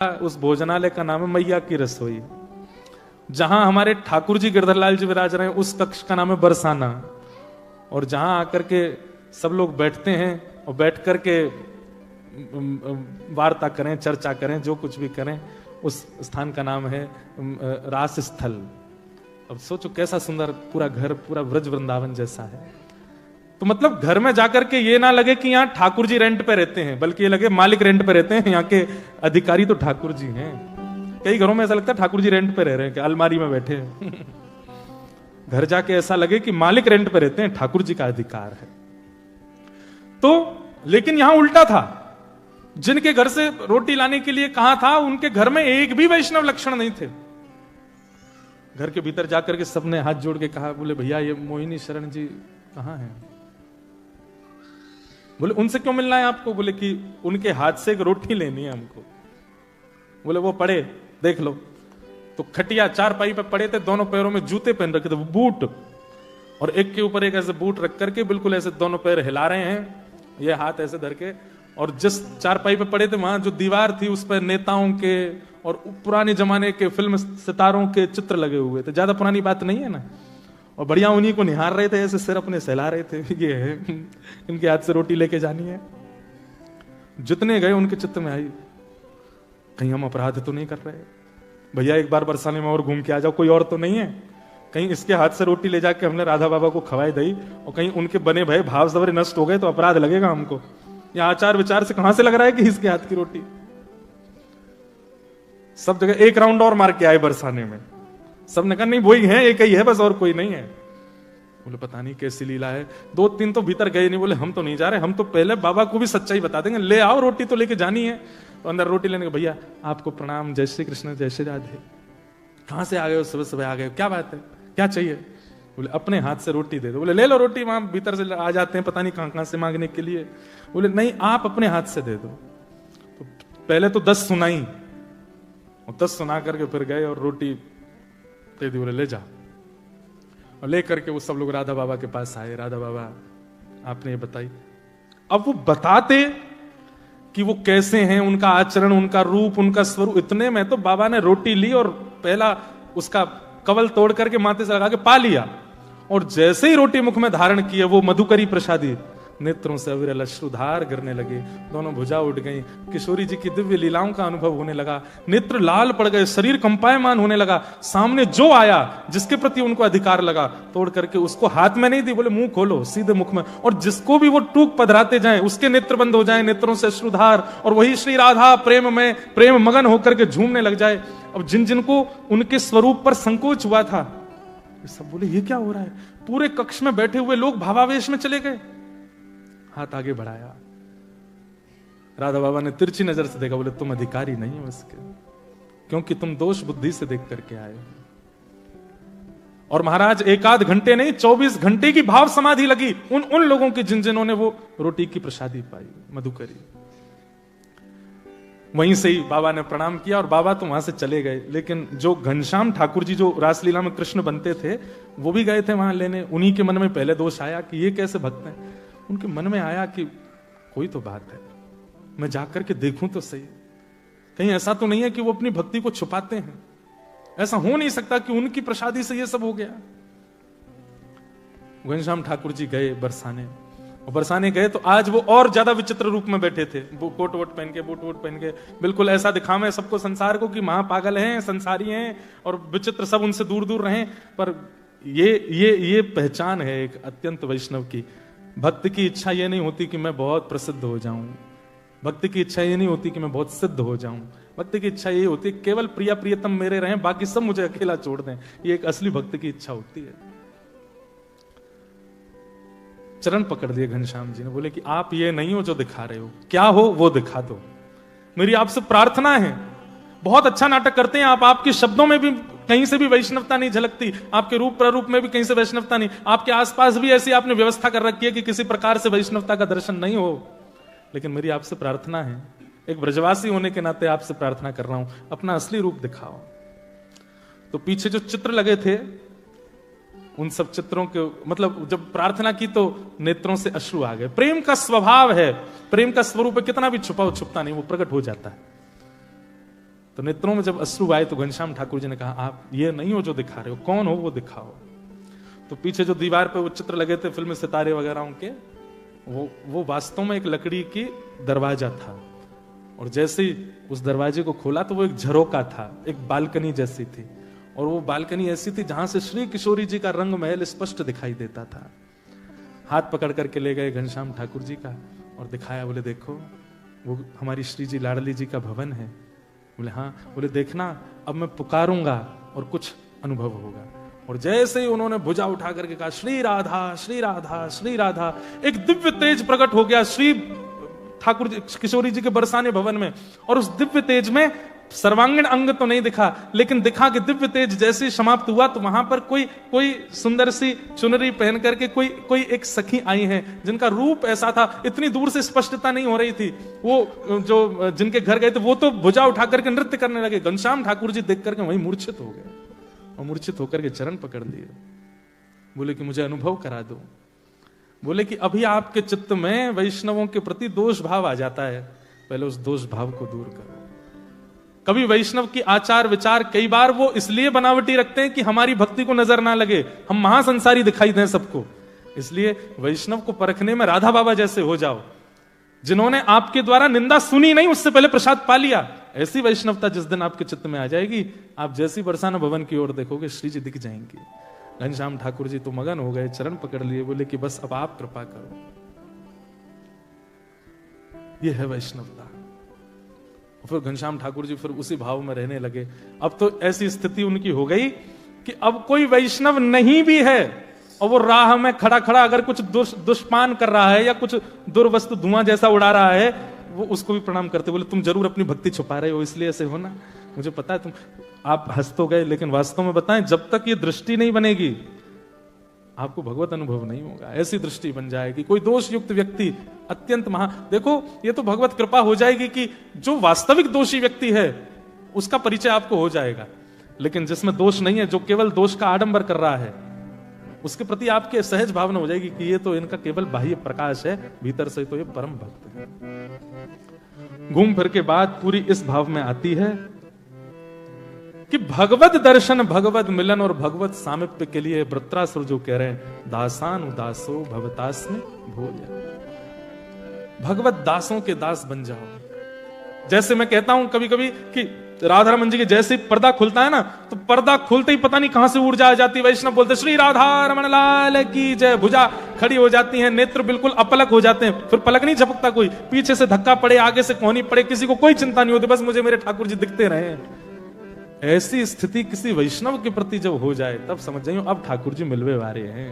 उस भोजनालय का नाम है मैया की रसोई। जहां हमारे ठाकुर जी गिरधरलाल जी विराज रहे हैं उस कक्ष का नाम है बरसाना। और जहां आकर के सब लोग बैठते हैं और बैठ करके वार्ता करें, चर्चा करें, जो कुछ भी करें, उस स्थान का नाम है रास स्थल। अब सोचो कैसा सुंदर पूरा घर, पूरा ब्रज वृंदावन जैसा है। तो मतलब घर में जाकर के ये ना लगे कि यहाँ ठाकुर जी रेंट पे रहते हैं, बल्कि ये लगे मालिक रेंट पे रहते हैं, यहाँ के अधिकारी तो ठाकुर जी हैं। कई घरों में ऐसा लगता है ठाकुर जी रेंट पे रह रहे हैं कि अलमारी में बैठे हैं। घर जाके ऐसा लगे कि मालिक रेंट पे रहते हैं, ठाकुर जी का अधिकार है। तो लेकिन यहां उल्टा था। जिनके घर से रोटी लाने के लिए कहा था, उनके घर में एक भी वैष्णव लक्षण नहीं थे। घर के भीतर जाकर के सबने हाथ जोड़ के कहा, बोले भैया ये मोहिनी शरण जी कहां हैं? बोले उनसे क्यों मिलना है आपको? बोले कि उनके हाथ से एक रोटी लेनी है हमको। बोले वो पड़े देख लो। तो खटिया चारपाई पे पड़े थे, दोनों पैरों में जूते पहन रखे थे, वो बूट, और एक के ऊपर एक ऐसे बूट रख करके बिल्कुल ऐसे दोनों पैर हिला रहे हैं, ये हाथ ऐसे धर के। और जिस चारपाई पे पड़े थे वहां जो दीवार थी उस पर नेताओं के और पुराने जमाने के फिल्म सितारों के चित्र लगे हुए थे। ज्यादा पुरानी बात नहीं है ना। और बढ़िया उन्हीं को निहार रहे थे, ऐसे सिर अपने सहला रहे थे, ये है इनके हाथ से रोटी लेके जानी है। जितने गए उनके चित्त में आई, कहीं हम अपराध तो नहीं कर रहे? भैया एक बार बरसाने में और घूम के आ जाओ, कोई और तो नहीं है? कहीं इसके हाथ से रोटी ले जाके हमने राधा बाबा को खवाई दी और कहीं उनके बने भय भाव सवरे नष्ट हो गए तो अपराध लगेगा हमको। या आचार विचार से कहां से लग रहा है कि इसके हाथ की रोटी? सब जगह एक राउंड और मार के आए बरसाने में। सबने कहा नहीं वही है, एक ही है बस, और कोई नहीं है। बोले पता नहीं कैसी लीला है। दो तीन तो भीतर गए नहीं, बोले हम तो नहीं जा रहे, हम तो पहले बाबा को भी सच्चाई बता देंगे, ले आओ रोटी तो लेके जानी है। तो अंदर रोटी लेने के, भैया आपको प्रणाम, जय श्री कृष्ण, जय श्री राधे। कहां से आ गए हो? सुबह सुबह आ गए, क्या बात है, क्या चाहिए? बोले अपने हाथ से रोटी दे दो। बोले ले लो रोटी, वहां भीतर से आ जाते हैं पता नहीं कहां कहां से मांगने के लिए। बोले नहीं आप अपने हाथ से दे दो। तो पहले तो 10 सुनाई और 10 सुना करके फिर गए और रोटी दे दी। बोले ले जा। और ले करके वो सब लोग राधा बाबा के पास आए। राधा बाबा आपने ये बताई। अब वो बताते कि वो कैसे हैं, उनका आचरण, उनका रूप, उनका स्वरूप। इतने में तो बाबा ने रोटी ली और पहला उसका कवल तोड़ करके माथे से लगा के पा लिया। और जैसे ही रोटी मुख में धारण की है, वो मधुकरी प्रसादी, नेत्रों से अविरल अश्रुधार गिरने लगे, दोनों भुजा उठ गई। किशोरी जी की दिव्य लीलाओं का अनुभव होने लगा, नेत्र लाल पड़ गए, शरीर कंपायमान होने लगा। सामने जो आया, जिसके प्रति उनको अधिकार लगा, तोड़ करके उसको हाथ में नहीं दी, बोले मुंह खोलो सीधे मुख में। और जिसको भी वो टूक पधराते जाएं, उसके नेत्र बंद हो जाएं, नेत्रों से अश्रुधार, और वही श्री राधा प्रेम में प्रेम मगन होकर के झूमने लग जाए। अब जिन जिनको उनके स्वरूप पर संकोच हुआ था, सब बोले ये क्या हो रहा है? पूरे कक्ष में बैठे हुए लोग भावावेश में चले गए। हाथ आगे बढ़ाया, राधा बाबा ने तिरछी नजर से देखा, बोले तुम अधिकारी नहीं हो इसके, क्योंकि तुम दोष बुद्धि से देख करके आए हो। और महाराज एक आध घंटे नहीं 24 घंटे की भाव समाधि लगी उन लोगों की जिन्होंने वो रोटी की प्रसादी पाई, मधुकरी। वहीं से ही बाबा ने प्रणाम किया और बाबा तो वहां से चले गए। लेकिन जो घनश्याम ठाकुर जी जो रासलीला में कृष्ण बनते थे, वो भी गए थे वहां लेने। उन्हीं के मन में पहले दोष आया कि ये कैसे भक्त हैं। उनके मन में आया कि कोई तो बात है, मैं जाकर के देखूं तो सही, कहीं ऐसा तो नहीं है कि वो अपनी भक्ति को छुपाते हैं। ऐसा हो नहीं सकता कि उनकी प्रसादी से ये सब हो गया। घनश्याम ठाकुर जी गए बरसाने, और बरसाने गए तो आज वो और ज्यादा विचित्र रूप में बैठे थे। वो कोट वोट पहन के, बूट वोट पहन के, बिल्कुल ऐसा दिखावे सबको संसार को कि महापागल हैं, संसारी हैं और विचित्र, सब उनसे दूर दूर रहें। पर ये पहचान है एक अत्यंत वैष्णव की। भक्त की इच्छा ये नहीं होती कि मैं बहुत प्रसिद्ध हो जाऊं, भक्त की इच्छा ये नहीं होती कि मैं बहुत सिद्ध हो जाऊं। भक्त की इच्छा ये होती है केवल प्रिया प्रियतम मेरे रहें, बाकी सब मुझे अकेला छोड़ दें। ये एक असली भक्त की इच्छा होती है। चरण पकड़ दिए घनश्याम जी ने, बोले कि आप ये नहीं हो जो दिखा रहे हो, क्या हो वो दिखा दो। मेरी आपसे प्रार्थना है। बहुत अच्छा नाटक करते हैं आप, आपके शब्दों में भी कहीं से भी वैष्णवता नहीं झलकती, आपके रूप प्रारूप में भी कहीं से वैष्णवता नहीं, आपके आसपास भी ऐसी आपने व्यवस्था कर रखी है कि किसी प्रकार से वैष्णवता का दर्शन नहीं हो। लेकिन मेरी आपसे प्रार्थना है, एक ब्रजवासी होने के नाते आपसे प्रार्थना कर रहा हूं, अपना असली रूप दिखाओ। तो पीछे जो चित्र लगे थे, उन सब चित्रों के मतलब जब प्रार्थना की तो नेत्रों से अश्रु आ गए। प्रेम का स्वभाव है, प्रेम का स्वरूप है, कितना भी छुपाओ छुपता नहीं, वो प्रकट हो जाता है। तो नेत्रों में जब अश्रु आए तो घनश्याम ठाकुर जी ने कहा, आप ये नहीं हो जो दिखा रहे हो, कौन हो वो दिखाओ। तो पीछे जो दीवार पे वो चित्र लगे थे फिल्म सितारे वगैरह उनके, वो वास्तव में एक लकड़ी की दरवाजा था। और जैसे ही उस दरवाजे को खोला तो वो एक झरोका था, एक बालकनी जैसी थी। और वो बालकनी ऐसी थी जहां से श्री किशोरी जी का रंग महल स्पष्ट दिखाई देता था। हाथ पकड़ करके ले गए घनश्याम ठाकुर जी का और दिखाया, बोले देखो वो हमारी श्री जी लाडली जी का भवन है। बोले हाँ। बोले देखना अब मैं पुकारूंगा और कुछ अनुभव होगा। और जैसे ही उन्होंने भुजा उठा करके कहा, श्री राधा श्री राधा श्री राधा, एक दिव्य तेज प्रकट हो गया श्री ठाकुर जी किशोरी जी के बरसाने भवन में। और उस दिव्य तेज में सर्वांगीण अंग तो नहीं दिखा, लेकिन दिखा कि दिव्य तेज जैसे ही समाप्त हुआ तो वहां पर कोई सुंदर सी चुनरी पहन करके कोई एक सखी आई है, जिनका रूप ऐसा था, इतनी दूर से स्पष्टता नहीं हो रही थी। वो जो जिनके घर गए थे वो तो भुजा उठा करके नृत्य करने लगे। घनश्याम ठाकुर जी देख करके वहीं मूर्छित हो गए और मूर्छित होकर के चरण पकड़ लिए। बोले कि मुझे अनुभव करा दो। बोले कि अभी आपके चित्त में वैष्णवों के प्रति दोष भाव आ जाता है, पहले उस दोष भाव को दूर करो। कभी वैष्णव की आचार विचार कई बार वो इसलिए बनावटी रखते हैं कि हमारी भक्ति को नजर ना लगे, हम महासंसारी दिखाई दें सबको। इसलिए वैष्णव को परखने में राधा बाबा जैसे हो जाओ, जिन्होंने आपके द्वारा निंदा सुनी नहीं उससे पहले प्रसाद पा लिया। ऐसी वैष्णवता जिस दिन आपके चित्त में आ जाएगी, आप जैसी बरसाना भवन की ओर देखोगे श्री जी दिख जाएंगी। घनश्याम ठाकुर जी तो मगन हो गए, चरण पकड़ लिए, बोले कि बस अब आप कृपा करो। यह है वैष्णवता। फिर घनश्याम ठाकुर जी फिर उसी भाव में रहने लगे। अब तो ऐसी स्थिति उनकी हो गई कि अब कोई वैष्णव नहीं भी है और वो राह में खड़ा खड़ा अगर कुछ दुष्पान कर रहा है या कुछ दुर्वस्तु धुआं जैसा उड़ा रहा है, वो उसको भी प्रणाम करते। बोले तुम जरूर अपनी भक्ति छुपा रहे हो, इसलिए ऐसे हो ना, मुझे पता है। तुम आप हंस तो गए, लेकिन वास्तव में बताएं, जब तक ये दृष्टि नहीं बनेगी आपको भगवत अनुभव नहीं होगा। ऐसी दृष्टि बन जाएगी। कोई दोष युक्त व्यक्ति अत्यंत देखो ये तो भगवत कृपा हो जाएगी कि जो वास्तविक दोषी व्यक्ति है उसका परिचय आपको हो जाएगा। लेकिन जिसमें दोष नहीं है, जो केवल दोष का आडंबर कर रहा है, उसके प्रति आपके सहज भावना हो जाएगी कि ये तो इनका केवल बाह्य प्रकाश है, भीतर से तो ये परम भक्त है। घूम फिर के बाद पूरी इस भाव में आती है कि भगवत दर्शन, भगवत मिलन और भगवत सामिप्य के लिए वृत्रासुर जो कह रहे हैं, दासान उदासो भवतास्मि भोज, भगवत दासों के दास बन जाओ। जैसे मैं कहता हूं कभी कभी कि राधा रमन जी के जैसे पर्दा खुलता है ना, तो पर्दा खुलते ही पता नहीं कहां से ऊर्जा आ जाती है। वैष्णव बोलते श्री राधा रमन लाल की जय, भुजा खड़ी हो जाती है, नेत्र बिल्कुल अपलक हो जाते हैं, फिर पलक नहीं झपकता कोई, पीछे से धक्का पड़े, आगे से कोहनी पड़े, किसी को कोई चिंता नहीं होती, बस मुझे मेरे ठाकुर जी दिखते रहे। ऐसी स्थिति किसी वैष्णव के प्रति जब हो जाए तब समझ जाइए अब ठाकुर जी मिलवे वाले हैं।